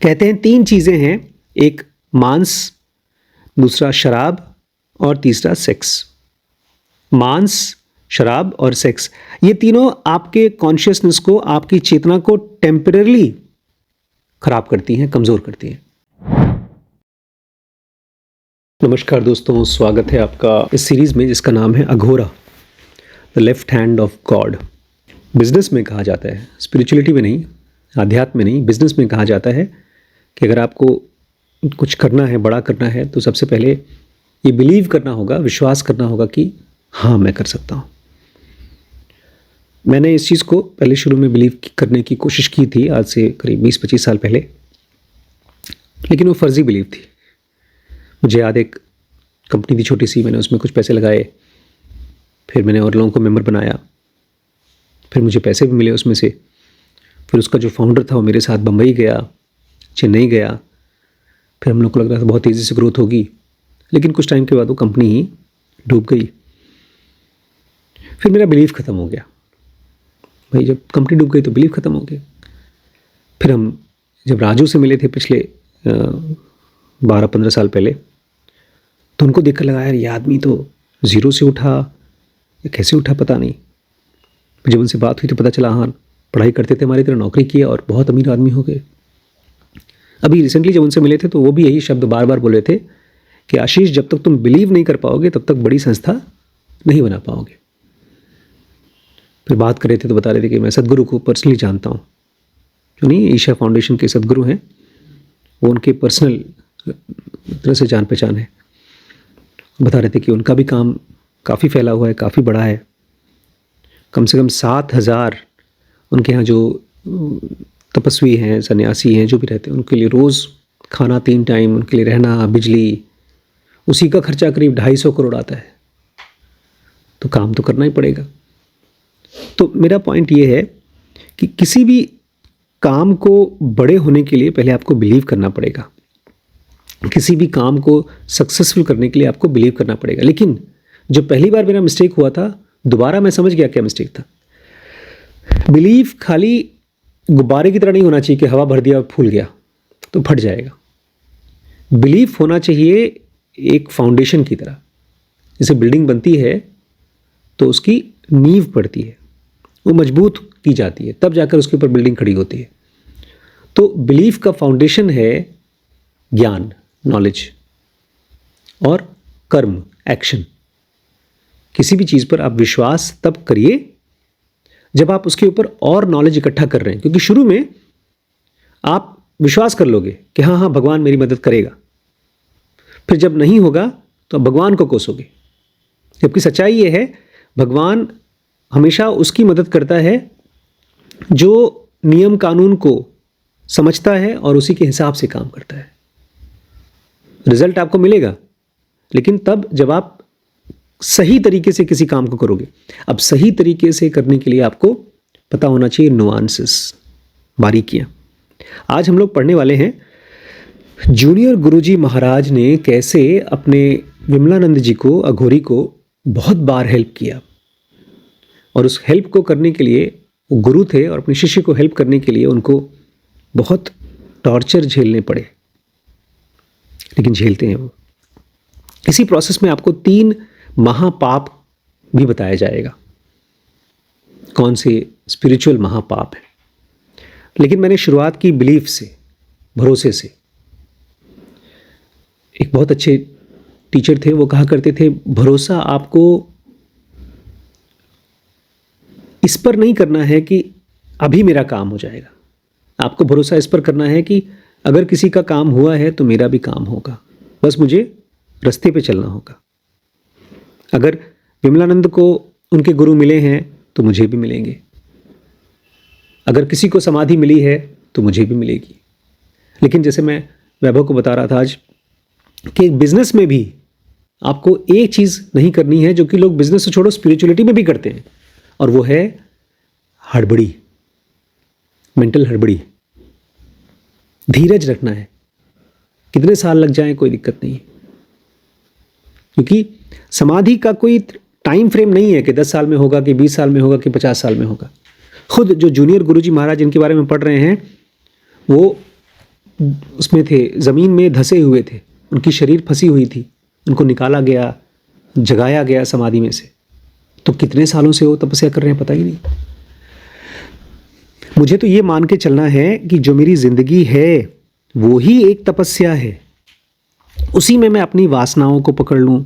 कहते हैं 3 चीज़ें हैं, एक मांस, दूसरा शराब और तीसरा सेक्स। मांस, शराब और सेक्स, ये तीनों आपके कॉन्शियसनेस को, आपकी चेतना को टेम्परेरली खराब करती हैं, कमज़ोर करती हैं। नमस्कार दोस्तों, स्वागत है आपका इस सीरीज़ में जिसका नाम है Aghora, the left hand of God. Business में कहा जाता है, स्पिरिचुअलिटी में नहीं, आध्यात्म में नहीं, बिजनेस में कहा जाता है कि अगर आपको कुछ करना है, बड़ा करना है, तो सबसे पहले ये बिलीव करना होगा, विश्वास करना होगा कि हाँ, मैं कर सकता हूँ। मैंने इस चीज़ को पहले शुरू में बिलीव करने की कोशिश की थी, आज से करीब 20-25 साल पहले, लेकिन वो फर्जी बिलीव थी। मुझे याद, एक कंपनी थी छोटी सी, मैंने उसमें कुछ पैसे लगाए, फिर मैंने और लोगों को मेंबर बनाया, फिर मुझे पैसे भी मिले उसमें से। फिर उसका जो फाउंडर था वो मेरे साथ बम्बई गया, चेन्नई गया। फिर हम लोग को लग रहा था बहुत तेज़ी से ग्रोथ होगी, लेकिन कुछ टाइम के बाद वो कंपनी ही डूब गई। फिर मेरा बिलीव ख़त्म हो गया। भाई, जब कंपनी डूब गई तो बिलीव ख़त्म हो गया। फिर हम जब राजू से मिले थे पिछले 12-15 साल पहले, तो उनको देखकर लगा, यार ये आदमी तो ज़ीरो से उठा, ये कैसे उठा पता नहीं। जब उनसे बात हुई तो पता चला, हाँ, पढ़ाई करते थे हमारी तरह, नौकरी किया और बहुत अमीर आदमी हो गए। अभी रिसेंटली जब उनसे मिले थे तो वो भी यही शब्द बार बार बोले थे कि आशीष, जब तक तुम बिलीव नहीं कर पाओगे तब तक बड़ी संस्था नहीं बना पाओगे। फिर बात कर रहे थे तो बता रहे थे कि मैं सदगुरु को पर्सनली जानता हूँ, जो नहीं ईशा फाउंडेशन के सदगुरु हैं, वो उनके पर्सनल तरह से जान पहचान है। बता रहे थे कि उनका भी काम काफ़ी फैला हुआ है, काफ़ी बड़ा है। कम से कम 7,000 उनके यहाँ जो तपस्वी हैं, सन्यासी हैं, जो भी रहते हैं, उनके लिए रोज़ खाना 3 टाइम, उनके लिए रहना, बिजली, उसी का खर्चा करीब 250 करोड़ आता है। तो काम तो करना ही पड़ेगा। तो मेरा पॉइंट ये है कि किसी भी काम को बड़े होने के लिए पहले आपको बिलीव करना पड़ेगा। किसी भी काम को सक्सेसफुल करने के लिए आपको बिलीव करना पड़ेगा। लेकिन जो पहली बार मेरा मिस्टेक हुआ था, दोबारा मैं समझ गया क्या मिस्टेक था। बिलीव खाली गुब्बारे की तरह नहीं होना चाहिए कि हवा भर दिया फूल गया तो फट जाएगा। बिलीव होना चाहिए एक फाउंडेशन की तरह। जैसे बिल्डिंग बनती है तो उसकी नींव पड़ती है, वो मजबूत की जाती है, तब जाकर उसके ऊपर बिल्डिंग खड़ी होती है। तो बिलीफ का फाउंडेशन है ज्ञान, नॉलेज, और कर्म, एक्शन। किसी भी चीज़ पर आप विश्वास तब करिए जब आप उसके ऊपर और नॉलेज इकट्ठा कर रहे हैं, क्योंकि शुरू में आप विश्वास कर लोगे कि हाँ हाँ भगवान मेरी मदद करेगा। फिर जब नहीं होगा तो आप भगवान को कोसोगे, जबकि सच्चाई ये है भगवान हमेशा उसकी मदद करता है जो नियम कानून को समझता है और उसी के हिसाब से काम करता है। रिजल्ट आपको मिलेगा, लेकिन तब जब आप सही तरीके से किसी काम को करोगे। अब सही तरीके से करने के लिए आपको पता होना चाहिए नुआंसेस, बारीकियां। आज हम लोग पढ़ने वाले हैं जूनियर गुरुजी महाराज ने कैसे अपने विमलानंद जी को, अघोरी को, बहुत बार हेल्प किया, और उस हेल्प को करने के लिए वो गुरु थे और अपने शिष्य को हेल्प करने के लिए उनको बहुत टॉर्चर झेलने पड़े, लेकिन झेलते हैं वो। इसी प्रोसेस में आपको 3 महापाप भी बताया जाएगा, कौन से स्पिरिचुअल महापाप है। लेकिन मैंने शुरुआत की बिलीफ से, भरोसे से। एक बहुत अच्छे टीचर थे, वो कहा करते थे, भरोसा आपको इस पर नहीं करना है कि अभी मेरा काम हो जाएगा। आपको भरोसा इस पर करना है कि अगर किसी का काम हुआ है तो मेरा भी काम होगा, बस मुझे रास्ते पे चलना होगा। अगर विमलानंद को उनके गुरु मिले हैं तो मुझे भी मिलेंगे। अगर किसी को समाधि मिली है तो मुझे भी मिलेगी। लेकिन जैसे मैं वैभव को बता रहा था आज कि बिजनेस में भी आपको एक चीज़ नहीं करनी है जो कि लोग बिजनेस से छोड़ो स्पिरिचुअलिटी में भी करते हैं, और वो है हड़बड़ी, मेंटल हड़बड़ी। धीरज रखना है, कितने साल लग जाएं कोई दिक्कत नहीं है, क्योंकि समाधि का कोई टाइम फ्रेम नहीं है कि 10 साल में होगा कि 20 साल में होगा कि 50 साल में होगा। खुद जो जूनियर गुरुजी महाराज इनके बारे में पढ़ रहे हैं वो उसमें थे, ज़मीन में धंसे हुए थे, उनकी शरीर फंसी हुई थी, उनको निकाला गया, जगाया गया समाधि में से। तो कितने सालों से वो तपस्या कर रहे हैं पता ही नहीं। मुझे तो ये मान के चलना है कि जो मेरी ज़िंदगी है वो ही एक तपस्या है, उसी में मैं अपनी वासनाओं को पकड़ लूँ।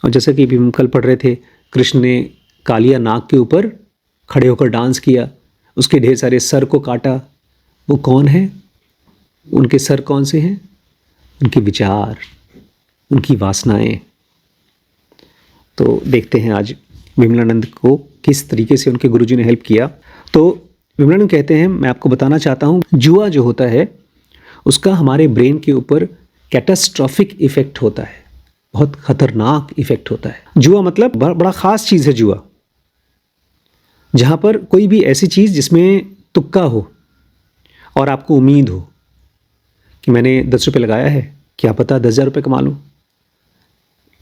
और जैसा कि अभी हम कल पढ़ रहे थे, कृष्ण ने कालिया नाग के ऊपर खड़े होकर डांस किया, उसके ढेर सारे सर को काटा। वो कौन है? उनके सर कौन से हैं? उनके विचार, उनकी वासनाएं। तो देखते हैं आज विमलानंद को किस तरीके से उनके गुरुजी ने हेल्प किया। तो विमलानंद कहते हैं, मैं आपको बताना चाहता हूँ, जुआ जो होता है उसका हमारे ब्रेन के ऊपर कैटास्ट्रॉफिक इफेक्ट होता है, बहुत खतरनाक इफेक्ट होता है। जुआ मतलब बड़ा ख़ास चीज़ है जुआ, जहाँ पर कोई भी ऐसी चीज़ जिसमें तुक्का हो और आपको उम्मीद हो कि मैंने 10 रुपये लगाया है, क्या पता 10,000 रुपये कमा लूँ।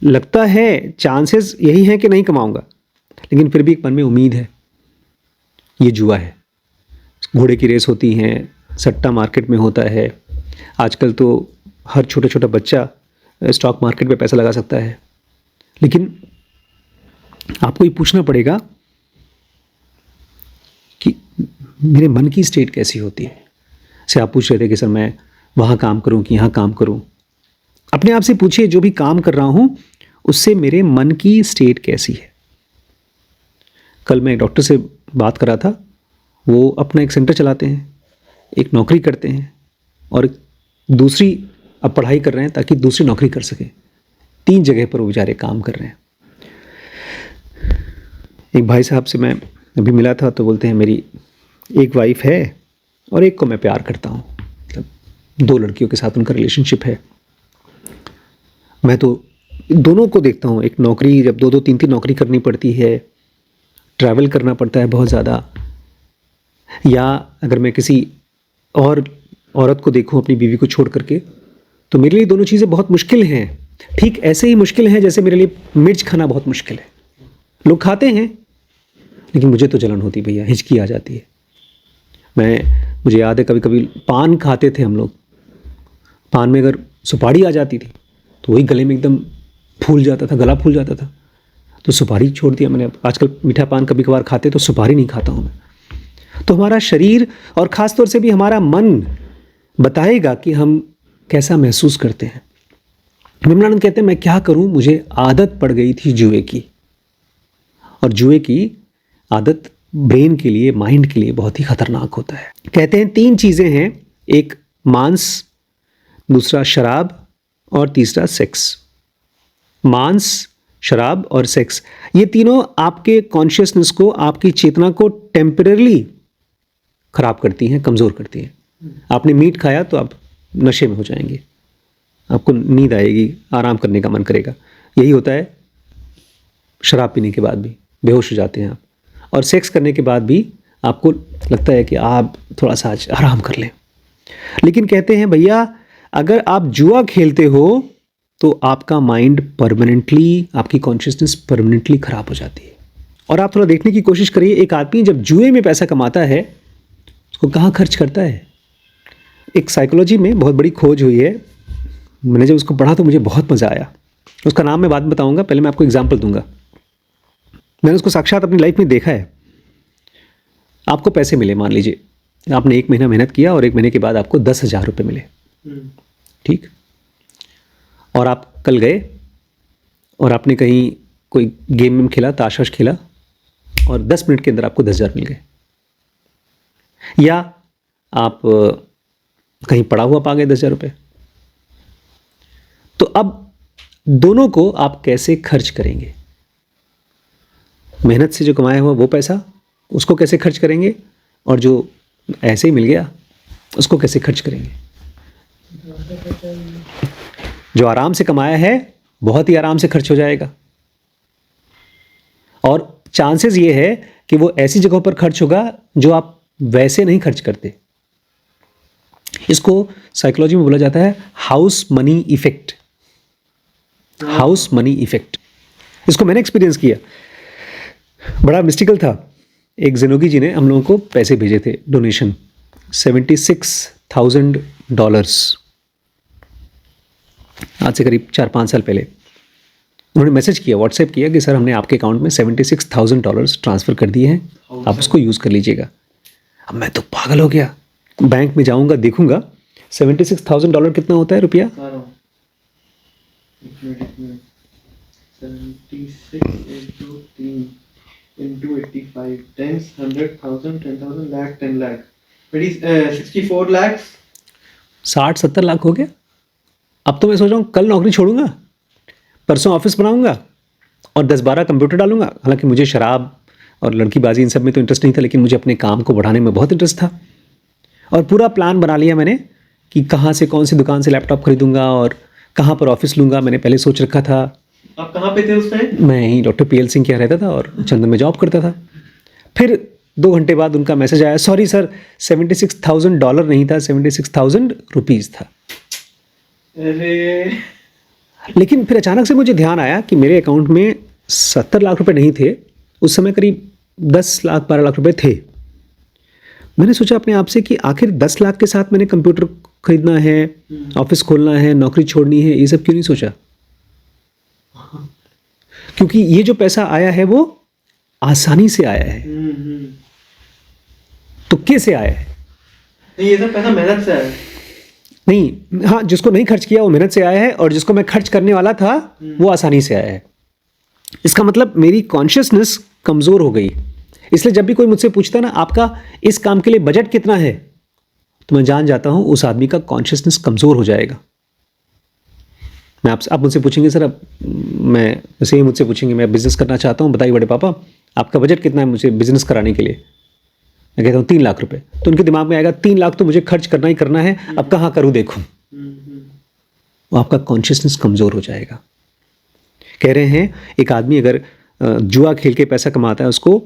लगता है चांसेस यही हैं कि नहीं कमाऊँगा, लेकिन फिर भी एक मन में उम्मीद है। ये जुआ है। घोड़े की रेस होती हैं, सट्टा मार्केट में होता है। आजकल तो हर छोटा छोटा बच्चा स्टॉक मार्केट में पैसा लगा सकता है। लेकिन आपको ये पूछना पड़ेगा कि मेरे मन की स्टेट कैसी होती है। से आप पूछ रहे थे कि सर मैं वहाँ काम करूँ कि यहाँ काम करूँ। अपने आप से पूछिए, जो भी काम कर रहा हूँ उससे मेरे मन की स्टेट कैसी है। कल मैं एक डॉक्टर से बात कर रहा था, वो अपना एक सेंटर चलाते हैं, एक नौकरी करते हैं और दूसरी अब पढ़ाई कर रहे हैं ताकि दूसरी नौकरी कर सकें। 3 जगह पर वो बेचारे काम कर रहे हैं। एक भाई साहब से मैं अभी मिला था तो बोलते हैं मेरी एक वाइफ है और एक को मैं प्यार करता हूँ, मतलब 2 लड़कियों के साथ उनका रिलेशनशिप है। मैं तो दोनों को देखता हूँ, एक नौकरी, जब 2-2 3-3 नौकरी करनी पड़ती है, ट्रैवल करना पड़ता है बहुत ज़्यादा, या अगर मैं किसी और औरत को देखूँ अपनी बीवी को छोड़ करके, तो मेरे लिए दोनों चीज़ें बहुत मुश्किल हैं। ठीक ऐसे ही मुश्किल हैं जैसे मेरे लिए मिर्च खाना बहुत मुश्किल है। लोग खाते हैं लेकिन मुझे तो जलन होती भैया, हिचकी आ जाती है। मुझे याद है कभी कभी पान खाते थे हम लोग, पान में अगर सुपारी आ जाती थी तो वही गले में एकदम फूल जाता था, गला फूल जाता था, तो सुपारी छोड़ दिया मैंने। आजकल मीठा पान कभी कभार खाते तो सुपारी नहीं खाता हूँ मैं। तो हमारा शरीर और ख़ास तौर से भी हमारा मन बताएगा कि हम कैसा महसूस करते हैं। विमलानंद कहते हैं मैं क्या करूँ, मुझे आदत पड़ गई थी जुए की, और जुए की आदत ब्रेन के लिए, माइंड के लिए बहुत ही खतरनाक होता है। कहते हैं 3 चीज़ें हैं, एक मांस, दूसरा शराब और तीसरा सेक्स। मांस, शराब और सेक्स, ये तीनों आपके कॉन्शियसनेस को, आपकी चेतना को टेम्परेरी खराब करती हैं, कमज़ोर करती हैं। आपने मीट खाया तो आप नशे में हो जाएंगे, आपको नींद आएगी, आराम करने का मन करेगा। यही होता है शराब पीने के बाद भी, बेहोश हो जाते हैं आप। और सेक्स करने के बाद भी आपको लगता है कि आप थोड़ा सा आज आराम कर लें। लेकिन कहते हैं भैया, अगर आप जुआ खेलते हो तो आपका माइंड परमानेंटली, आपकी कॉन्शियसनेस परमानेंटली ख़राब हो जाती है। और आप थोड़ा देखने की कोशिश करिए, एक आदमी जब जुए में पैसा कमाता है उसको कहाँ खर्च करता है। एक साइकोलॉजी में बहुत बड़ी खोज हुई है, मैंने जब उसको पढ़ा तो मुझे बहुत मज़ा आया। उसका नाम मैं बाद में बताऊँगा, पहले मैं आपको एग्जाम्पल दूंगा। मैंने उसको साक्षात अपनी लाइफ में देखा है। आपको पैसे मिले, मान लीजिए आपने 1 महीना मेहनत किया और 1 महीने के बाद आपको 10,000 रुपये मिले, ठीक। और आप कल गए और आपने कहीं कोई गेम में खेला, ताश वाश खेला, और 10 मिनट के अंदर आपको 10,000 मिल गए। या आप कहीं पड़ा हुआ पा गए 10,000 रुपये। तो अब दोनों को आप कैसे खर्च करेंगे? मेहनत से जो कमाया हुआ वो पैसा, उसको कैसे खर्च करेंगे, और जो ऐसे ही मिल गया उसको कैसे खर्च करेंगे? जो आराम से कमाया है बहुत ही आराम से खर्च हो जाएगा, और चांसेस ये है कि वो ऐसी जगहों पर खर्च होगा जो आप वैसे नहीं खर्च करते। इसको साइकोलॉजी में बोला जाता है house money effect. House money effect, इसको मैंने एक्सपीरियंस किया, बड़ा मिस्टिकल था। एक ज़िनोगी जी ने हम लोगों को पैसे भेजे थे, डोनेशन 76,000 डॉलर्स, आज से करीब 4-5 साल पहले उन्होंने मैसेज किया, व्हाट्सएप किया कि सर हमने आपके अकाउंट में $76,000 ट्रांसफ़र कर दिए हैं, आप उसको यूज़ कर लीजिएगा। अब मैं तो पागल हो गया, बैंक में जाऊंगा देखूंगा $76,000 कितना होता है रुपया। 60-70 लाख हो गया। अब तो मैं सोच रहा हूँ कल नौकरी छोड़ूंगा, परसों ऑफिस बनाऊंगा और 10-12 कंप्यूटर डालूंगा। हालांकि मुझे शराब और लड़कीबाजी इन सब में तो इंटरेस्ट नहीं था, लेकिन मुझे अपने काम को बढ़ाने में बहुत इंटरेस्ट था। और पूरा प्लान बना लिया मैंने कि कहाँ से कौन सी दुकान से लैपटॉप खरीदूंगा और कहाँ पर ऑफिस लूँगा, मैंने पहले सोच रखा था। आप कहाँ पे थे उस टाइम? मैं ही डॉक्टर PL सिंह के यहाँ रहता था और चंदन में जॉब करता था। फिर 2 घंटे बाद उनका मैसेज आया, सॉरी सर $76,000 नहीं था, 76,000 रुपीज़ था। अरे लेकिन फिर अचानक से मुझे ध्यान आया कि मेरे अकाउंट में 70 लाख रुपए नहीं थे, उस समय करीब 10 लाख 12 लाख रुपए थे। मैंने सोचा अपने आप से कि आखिर 10 लाख के साथ मैंने कंप्यूटर खरीदना है, ऑफिस खोलना है, नौकरी छोड़नी है, ये सब क्यों नहीं सोचा। क्योंकि ये जो पैसा आया है वो आसानी से आया है, तुक्के से आया है। नहीं, ये सब पैसा मेहनत से आया है। नहीं, हाँ, जिसको नहीं खर्च किया वो मेहनत से आया है, और जिसको मैं खर्च करने वाला था वो आसानी से आया है। इसका मतलब मेरी कॉन्शियसनेस कमज़ोर हो गई। इसलिए जब भी कोई मुझसे पूछता है ना आपका इस काम के लिए बजट कितना है, तो मैं जान जाता हूं उस आदमी का कॉन्शियसनेस कमज़ोर हो जाएगा। मैं आपसे, आप मुझसे पूछेंगे सर, अब मैं वैसे ही मुझसे पूछेंगे मैं बिज़नेस करना चाहता हूं, बताइए बड़े पापा आपका बजट कितना है मुझे बिज़नेस कराने के लिए। मैं कहता हूँ 3 लाख रुपए, तो उनके दिमाग में आएगा 3 लाख तो मुझे खर्च करना ही करना है, अब कहाँ करूँ देखूँ। वो आपका कॉन्शियसनेस कमज़ोर हो जाएगा। कह रहे हैं एक आदमी अगर जुआ खेल के पैसा कमाता है, उसको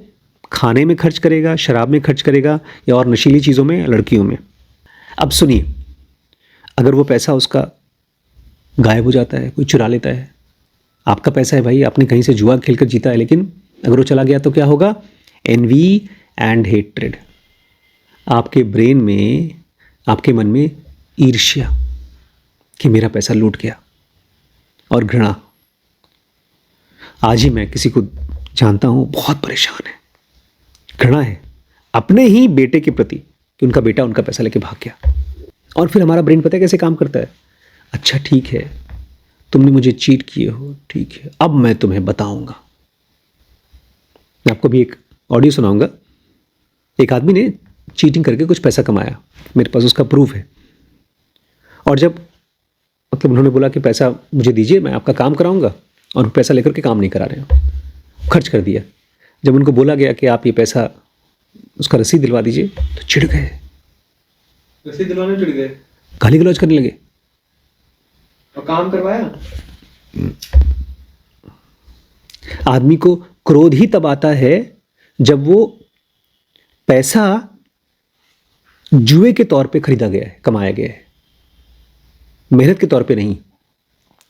खाने में खर्च करेगा, शराब में खर्च करेगा, या और नशीली चीज़ों में, लड़कियों में। अब सुनिए, अगर वो पैसा उसका गायब हो जाता है, कोई चुरा लेता है, आपका पैसा है भाई, आपने कहीं से जुआ खेल कर जीता है, लेकिन अगर वो चला गया तो क्या होगा। एनवी एंड हेट्रेड, आपके ब्रेन में, आपके मन में ईर्ष्या कि मेरा पैसा लूट गया, और घृणा। आज ही मैं किसी को जानता हूं बहुत परेशान है, घृणा है अपने ही बेटे के प्रति कि उनका बेटा उनका पैसा लेके भाग गया। और फिर हमारा ब्रेन पता है कैसे काम करता है, अच्छा ठीक है तुमने मुझे चीट किए हो, ठीक है अब मैं तुम्हें बताऊंगा। मैं आपको भी एक ऑडियो सुनाऊंगा। एक आदमी ने चीटिंग करके कुछ पैसा कमाया, मेरे पास उसका प्रूफ है। और जब मतलब उन्होंने बोला कि पैसा मुझे दीजिए, मैं आपका काम कराऊंगा, और पैसा लेकर के काम नहीं करा रहे हो, खर्च कर दिया। जब उनको बोला गया कि आप ये पैसा, उसका रसीद दिलवा दीजिए, तो चिढ़ गए, रसीद दिलवाने चिढ़ गए, गाली गलौज करने लगे। और काम करवाया। आदमी को क्रोध ही तब आता है जब वो पैसा जुए के तौर पे खरीदा गया है, कमाया गया है, मेहनत के तौर पे नहीं।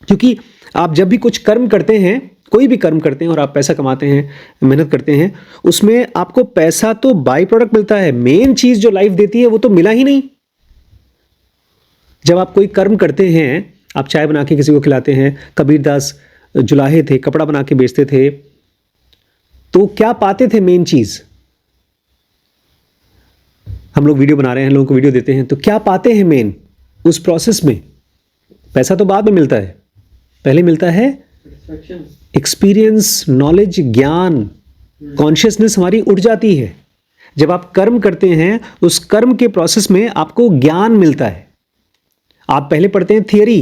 क्योंकि आप जब भी कुछ कर्म करते हैं, कोई भी कर्म करते हैं और आप पैसा कमाते हैं, मेहनत करते हैं, उसमें आपको पैसा तो बाई प्रोडक्ट मिलता है, मेन चीज जो लाइफ देती है वो तो मिला ही नहीं। जब आप कोई कर्म करते हैं, आप चाय बना के किसी को खिलाते हैं, कबीरदास जुलाहे थे, कपड़ा बना के बेचते थे, तो क्या पाते थे मेन चीज। हम लोग वीडियो बना रहे हैं, लोगों को वीडियो देते हैं, तो क्या पाते हैं मेन उस प्रोसेस में। पैसा तो बाद में मिलता है, पहले मिलता है एक्सपीरियंस, नॉलेज, ज्ञान, कॉन्शियसनेस हमारी उठ जाती है। जब आप कर्म करते हैं, उस कर्म के प्रोसेस में आपको ज्ञान मिलता है। आप पहले पढ़ते हैं थियरी,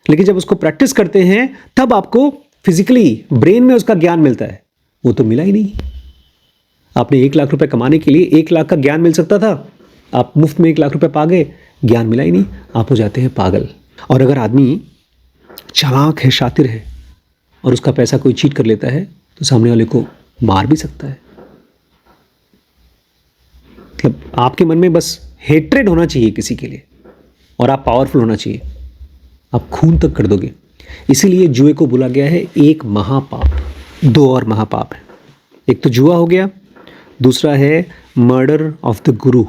लेकिन जब उसको प्रैक्टिस करते हैं तब आपको फिजिकली ब्रेन में उसका ज्ञान मिलता है। वो तो मिला ही नहीं। आपने 1 लाख रुपए कमाने के लिए 1 लाख का ज्ञान मिल सकता था, आप मुफ्त में 1 लाख रुपए पा गए, ज्ञान मिला ही नहीं, आप हो जाते हैं पागल। और अगर आदमी चालाक है, शातिर है, और उसका पैसा कोई चीट कर लेता है, तो सामने वाले को मार भी सकता है। मतलब आपके मन में बस हेट्रेड होना चाहिए किसी के लिए, और आप पावरफुल होना चाहिए, आप खून तक कर दोगे। इसीलिए जुए को बोला गया है एक महापाप। 2 और महापाप है, एक तो जुआ हो गया, दूसरा है मर्डर ऑफ द गुरु,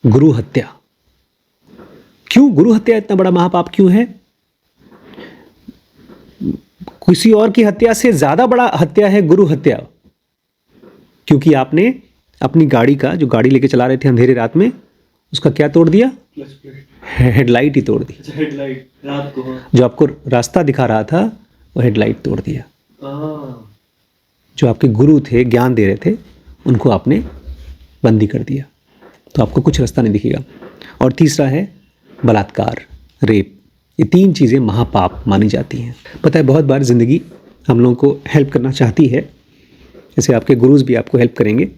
गुरु हत्या। क्यों गुरु हत्या इतना बड़ा महापाप क्यों है? किसी और की हत्या से ज्यादा बड़ा हत्या है गुरु हत्या, क्योंकि आपने अपनी गाड़ी का, जो गाड़ी लेके चला रहे थे अंधेरे रात में, उसका क्या तोड़ दिया? क्लच प्लेट, हेडलाइट ही तोड़ दी। अच्छा हेडलाइट रात को। हाँ जो आपको रास्ता दिखा रहा था वो हेडलाइट तोड़ दिया। हाँ, जो आपके गुरु थे, ज्ञान दे रहे थे, उनको आपने बंदी कर दिया, तो आपको कुछ रास्ता नहीं दिखेगा। और तीसरा है बलात्कार, रेप। ये 3 चीज़ें महापाप मानी जाती हैं। पता है, बहुत बार ज़िंदगी हम लोगों को हेल्प करना चाहती है, जैसे आपके गुरुज भी आपको हेल्प करेंगे,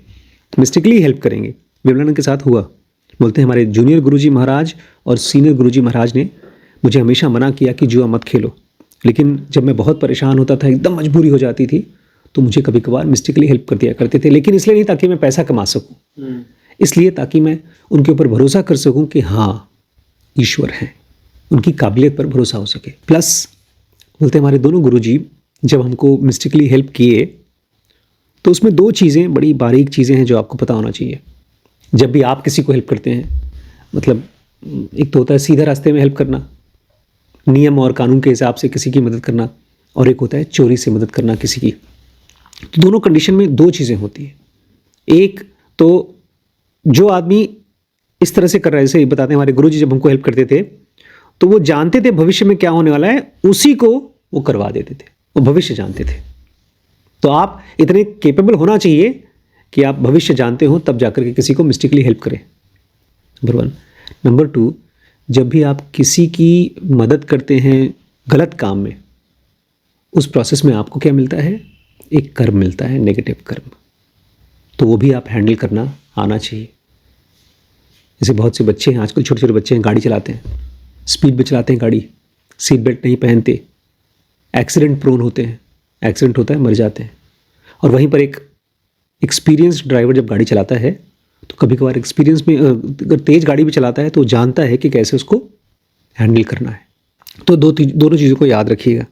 मिस्टिकली हेल्प करेंगे। विमलानंद के साथ हुआ। बोलते हैं हमारे जूनियर गुरुजी महाराज और सीनियर गुरुजी महाराज ने मुझे हमेशा मना किया कि जुआ मत खेलो, लेकिन जब मैं बहुत परेशान होता था, एकदम मजबूरी हो जाती थी, तो मुझे कभी कभार मिस्टिकली हेल्प कर दिया करते थे। लेकिन इसलिए नहीं ताकि मैं पैसा कमा सकूं, इसलिए ताकि मैं उनके ऊपर भरोसा कर सकूं कि हाँ ईश्वर हैं, उनकी काबिलियत पर भरोसा हो सके। प्लस बोलते हैं हमारे दोनों गुरुजी जब हमको मिस्टिकली हेल्प किए, तो उसमें 2 चीज़ें, बड़ी बारीक चीज़ें हैं जो आपको पता होना चाहिए जब भी आप किसी को हेल्प करते हैं। मतलब एक तो होता है सीधा रास्ते में हेल्प करना, नियम और कानून के हिसाब से किसी की मदद करना, और एक होता है चोरी से मदद करना किसी की। तो दोनों कंडीशन में 2 चीज़ें होती हैं। एक तो जो आदमी इस तरह से कर रहा है, जैसे बताते हैं हमारे गुरुजी जब हमको हेल्प करते थे, तो वो जानते थे भविष्य में क्या होने वाला है, उसी को वो करवा देते थे, वो भविष्य जानते थे। तो आप इतने केपेबल होना चाहिए कि आप भविष्य जानते हो, तब जाकर के किसी को मिस्टिकली हेल्प करें, नंबर 1। नंबर 2, जब भी आप किसी की मदद करते हैं गलत काम में, उस प्रोसेस में आपको क्या मिलता है? एक कर्म मिलता है, नेगेटिव कर्म। तो वो भी आप हैंडल करना आना चाहिए। जैसे बहुत से बच्चे हैं आजकल, छोटे छोटे बच्चे हैं, गाड़ी चलाते हैं, स्पीड में चलाते हैं गाड़ी, सीट बेल्ट नहीं पहनते, एक्सीडेंट प्रोन होते हैं, एक्सीडेंट होता है, मर जाते हैं। और वहीं पर एक एक्सपीरियंस्ड ड्राइवर जब गाड़ी चलाता है, तो कभी कभार एक्सपीरियंस में अगर तेज़ गाड़ी भी चलाता है तो जानता है कि कैसे उसको हैंडल करना है। तो दोनों चीज़ों को याद रखिएगा।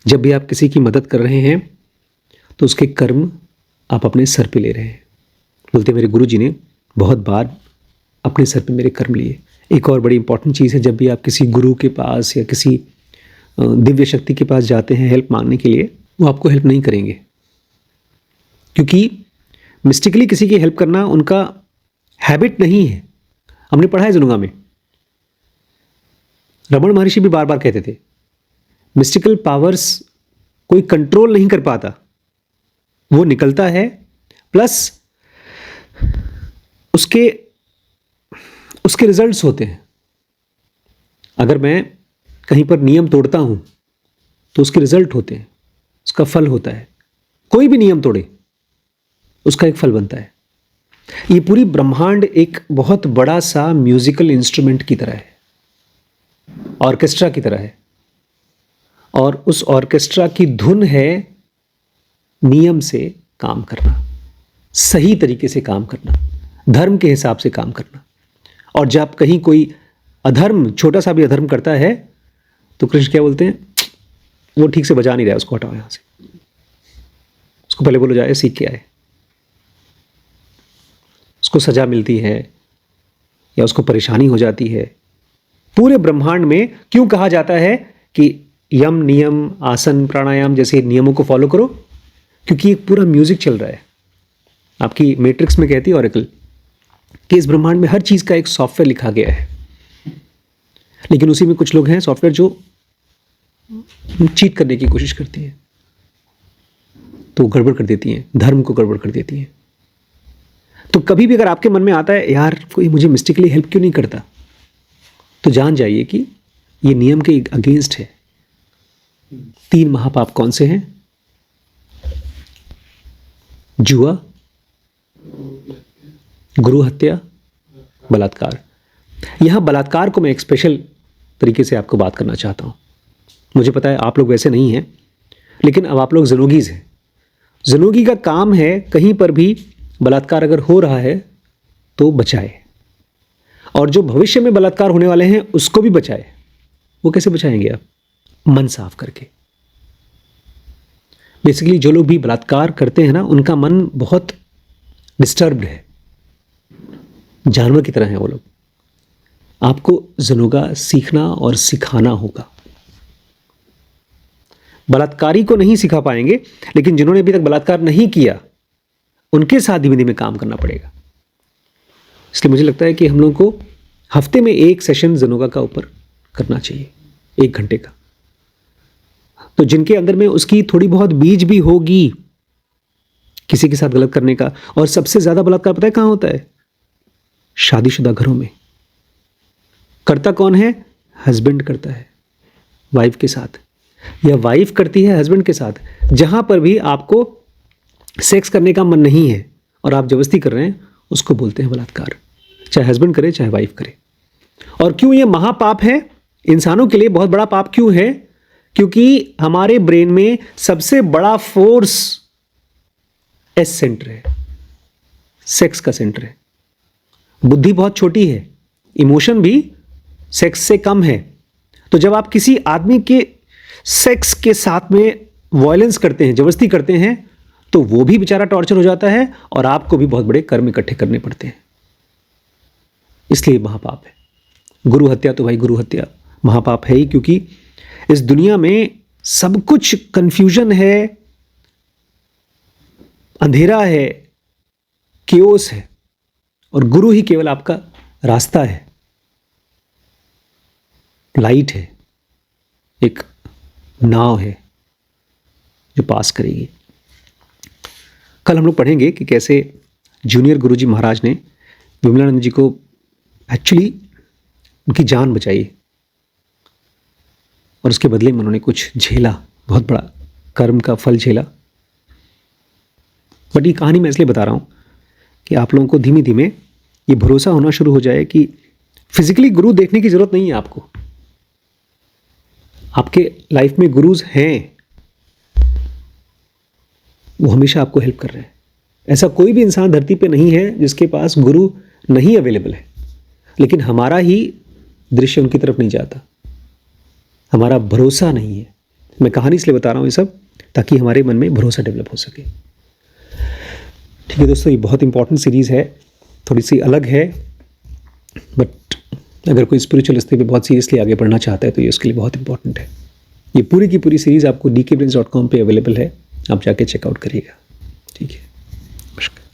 जब भी आप किसी की मदद कर रहे हैं तो उसके कर्म आप अपने सर पे ले रहे हैं। बोलते मेरे गुरुजी ने बहुत बार अपने सर पे मेरे कर्म लिए। एक और बड़ी इंपॉर्टेंट चीज़ है, जब भी आप किसी गुरु के पास या किसी दिव्य शक्ति के पास जाते हैं हेल्प मांगने के लिए, वो आपको हेल्प नहीं करेंगे, क्योंकि मिस्टिकली किसी की हेल्प करना उनका हैबिट नहीं है। हमने पढ़ा है जुनुगा में, रमन महर्षि भी बार बार कहते थे मिस्टिकल पावर्स कोई कंट्रोल नहीं कर पाता, वो निकलता है, प्लस उसके रिजल्ट्स होते हैं। अगर मैं कहीं पर नियम तोड़ता हूं तो उसके रिजल्ट होते हैं, उसका फल होता है। कोई भी नियम तोड़े उसका एक फल बनता है। ये पूरी ब्रह्मांड एक बहुत बड़ा सा म्यूजिकल इंस्ट्रूमेंट की तरह है, ऑर्केस्ट्रा की तरह है, और उस ऑर्केस्ट्रा की धुन है नियम से काम करना, सही तरीके से काम करना, धर्म के हिसाब से काम करना। और जब कहीं कोई अधर्म, छोटा सा भी अधर्म करता है, तो कृष्ण क्या बोलते हैं? वो ठीक से बजा नहीं रहा है, उसको हटाओ यहाँ से, उसको पहले बोलो जाए सीख के आए। उसको सजा मिलती है या उसको परेशानी हो जाती है। पूरे ब्रह्मांड में क्यों कहा जाता है कि यम, नियम, आसन, प्राणायाम जैसे नियमों को फॉलो करो? क्योंकि एक पूरा म्यूजिक चल रहा है। आपकी मैट्रिक्स में कहती है ऑरेकल कि इस ब्रह्मांड में हर चीज़ का एक सॉफ्टवेयर लिखा गया है, लेकिन उसी में कुछ लोग हैं सॉफ्टवेयर जो चीट करने की कोशिश करती हैं, तो गड़बड़ कर देती हैं, धर्म को गड़बड़ कर देती हैं। तो कभी भी अगर आपके मन में आता है यार कोई मुझे मिस्टिकली हेल्प क्यों नहीं करता, तो जान जाइए कि ये नियम के अगेंस्ट है। 3 महापाप कौन से हैं? जुआ, गुरु हत्या, बलात्कार। यहां बलात्कार को मैं एक स्पेशल तरीके से आपको बात करना चाहता हूं। मुझे पता है आप लोग वैसे नहीं हैं, लेकिन अब आप लोग ज़नोगीज हैं। ज़नोगी का काम है कहीं पर भी बलात्कार अगर हो रहा है तो बचाए, और जो भविष्य में बलात्कार होने वाले हैं उसको भी बचाए। वो कैसे बचाएंगे आप? मन साफ करके। बेसिकली जो लोग भी बलात्कार करते हैं ना, उनका मन बहुत डिस्टर्ब्ड है, जानवर की तरह है वो लोग। आपको ज़नोगा सीखना और सिखाना होगा। बलात्कारी को नहीं सिखा पाएंगे, लेकिन जिन्होंने अभी तक बलात्कार नहीं किया उनके साथ धीमे धीमे काम करना पड़ेगा। इसलिए मुझे लगता है कि हम लोग को हफ्ते में एक सेशन ज़नोगा का ऊपर करना चाहिए, 1 घंटे का। तो जिनके अंदर में उसकी थोड़ी बहुत बीज भी होगी किसी के साथ गलत करने का, और सबसे ज्यादा बलात्कार पता है कहां होता है? शादीशुदा घरों में। करता कौन है? हस्बैंड करता है वाइफ के साथ, या वाइफ करती है हस्बैंड के साथ। जहां पर भी आपको सेक्स करने का मन नहीं है और आप जबरदस्ती कर रहे हैं, उसको बोलते हैं बलात्कार, चाहे हस्बैंड करे चाहे वाइफ करे। और क्यों ये महापाप है? इंसानों के लिए बहुत बड़ा पाप क्यों है? क्योंकि हमारे ब्रेन में सबसे बड़ा फोर्स एस सेंटर है, सेक्स का सेंटर है। बुद्धि बहुत छोटी है, इमोशन भी सेक्स से कम है। तो जब आप किसी आदमी के सेक्स के साथ में वायलेंस करते हैं, जबरदस्ती करते हैं, तो वो भी बेचारा टॉर्चर हो जाता है और आपको भी बहुत बड़े कर्म इकट्ठे करने पड़ते हैं। इसलिए महापाप है। गुरु हत्या तो भाई गुरु हत्या महापाप है ही, क्योंकि इस दुनिया में सब कुछ कंफ्यूजन है, अंधेरा है, केओस है, और गुरु ही केवल आपका रास्ता है, लाइट है, एक नाव है जो पास करेगी। कल हम लोग पढ़ेंगे कि कैसे जूनियर गुरुजी महाराज ने विमलानंद जी को एक्चुअली उनकी जान बचाई और उसके बदले में उन्होंने कुछ झेला, बहुत बड़ा कर्म का फल झेला। बट ये कहानी मैं इसलिए बता रहा हूँ कि आप लोगों को धीमे धीमे ये भरोसा होना शुरू हो जाए कि फिजिकली गुरु देखने की जरूरत नहीं है आपको। आपके लाइफ में गुरुज हैं, वो हमेशा आपको हेल्प कर रहे हैं। ऐसा कोई भी इंसान धरती पे नहीं है जिसके पास गुरु नहीं अवेलेबल है, लेकिन हमारा ही दृश्य उनकी तरफ नहीं जाता, हमारा भरोसा नहीं है। मैं कहानी इसलिए बता रहा हूँ ये सब, ताकि हमारे मन में भरोसा डेवलप हो सके। ठीक है दोस्तों, ये बहुत इंपॉर्टेंट सीरीज़ है, थोड़ी सी अलग है, बट अगर कोई स्पिरिचुअल स्थिति में बहुत सीरियसली आगे बढ़ना चाहता है तो ये उसके लिए बहुत इंपॉर्टेंट है। ये पूरी की पूरी सीरीज़ आपको dkprince.com पे अवेलेबल है, आप जाके चेकआउट करिएगा। ठीक है, नमस्कार।